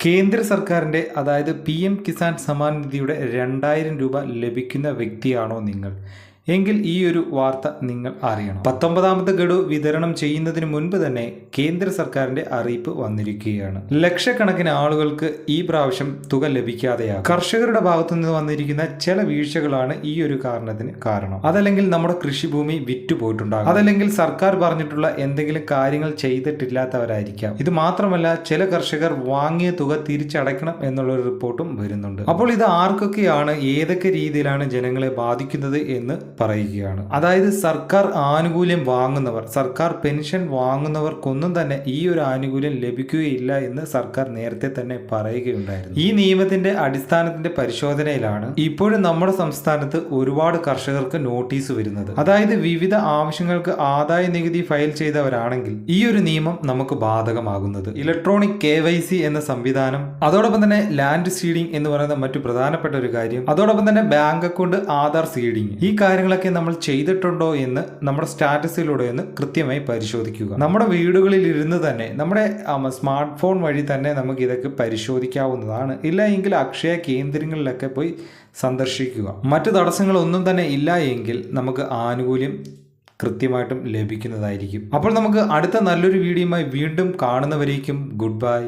കേന്ദ്ര സർക്കാരിൻ്റെ അതായത് PM കിസാൻ സമ്മാൻ നിധിയുടെ 2000 രൂപ ലഭിക്കുന്ന വ്യക്തിയാണോ നിങ്ങൾ എങ്കിൽ ഈ ഒരു വാർത്ത നിങ്ങൾ അറിയണം. 19ാമത്തെ ഗഡു വിതരണം ചെയ്യുന്നതിന് മുൻപ് തന്നെ കേന്ദ്ര സർക്കാരിന്റെ അറിയിപ്പ് വന്നിരിക്കുകയാണ്. ലക്ഷക്കണക്കിന് ആളുകൾക്ക് ഈ പ്രാവശ്യം തുക ലഭിക്കാതെയാകും. കർഷകരുടെ ഭാഗത്തു നിന്ന് വന്നിരിക്കുന്ന ചില വീഴ്ചകളാണ് ഈ ഒരു കാരണത്തിന് കാരണം. അതല്ലെങ്കിൽ നമ്മുടെ കൃഷിഭൂമി വിറ്റുപോയിട്ടുണ്ടാകും, അതല്ലെങ്കിൽ സർക്കാർ പറഞ്ഞിട്ടുള്ള എന്തെങ്കിലും കാര്യങ്ങൾ ചെയ്തിട്ടില്ലാത്തവരായിരിക്കാം. ഇത് മാത്രമല്ല, ചില കർഷകർ വാങ്ങിയ തുക തിരിച്ചടയ്ക്കണം എന്നുള്ള റിപ്പോർട്ടും വരുന്നുണ്ട്. അപ്പോൾ ഇത് ആർക്കൊക്കെയാണ്, ഏതൊക്കെ രീതിയിലാണ് ജനങ്ങളെ ബാധിക്കുന്നത് എന്ന് പറയുകയാണ്. അതായത് സർക്കാർ ആനുകൂല്യം വാങ്ങുന്നവർ, സർക്കാർ പെൻഷൻ വാങ്ങുന്നവർക്കൊന്നും തന്നെ ഈ ഒരു ആനുകൂല്യം ലഭിക്കുകയില്ല എന്ന് സർക്കാർ നേരത്തെ തന്നെ പറയുകയുണ്ടായിരുന്നു. ഈ നിയമത്തിന്റെ അടിസ്ഥാനത്തിന്റെ പരിശോധനയിലാണ് ഇപ്പോഴും നമ്മുടെ സംസ്ഥാനത്ത് ഒരുപാട് കർഷകർക്ക് നോട്ടീസ് വരുന്നത്. അതായത് വിവിധ ആവശ്യങ്ങൾക്ക് ആദായ നികുതി ഫയൽ ചെയ്തവരാണെങ്കിൽ ഈ ഒരു നിയമം നമുക്ക് ബാധകമാകുന്നത്. ഇലക്ട്രോണിക് KYC എന്ന സംവിധാനം, അതോടൊപ്പം തന്നെ ലാൻഡ് സീഡിംഗ് എന്ന് പറയുന്ന മറ്റു പ്രധാനപ്പെട്ട ഒരു കാര്യം, അതോടൊപ്പം തന്നെ ബാങ്ക് അക്കൗണ്ട്, ആധാർ സീഡിംഗ്, ഈ കാര്യങ്ങളൊക്കെ നമ്മൾ ചെയ്തിട്ടുണ്ടോ എന്ന് നമ്മുടെ സ്റ്റാറ്റസിലൂടെ ഒന്ന് കൃത്യമായി പരിശോധിക്കുക. നമ്മുടെ വീടുകളിൽ ഇരുന്ന് തന്നെ നമ്മുടെ സ്മാർട്ട് ഫോൺ വഴി തന്നെ നമുക്ക് ഇതൊക്കെ പരിശോധിക്കാവുന്നതാണ്. ഇല്ല എങ്കിൽ അക്ഷയ കേന്ദ്രങ്ങളിലൊക്കെ പോയി സന്ദർശിക്കുക. മറ്റു തടസ്സങ്ങളൊന്നും തന്നെ ഇല്ല എങ്കിൽ നമുക്ക് ആനുകൂല്യം കൃത്യമായിട്ടും ലഭിക്കുന്നതായിരിക്കും. അപ്പോൾ നമുക്ക് അടുത്ത നല്ലൊരു വീഡിയോയുമായി വീണ്ടും കാണുന്നവരേക്കും ഗുഡ് ബൈ.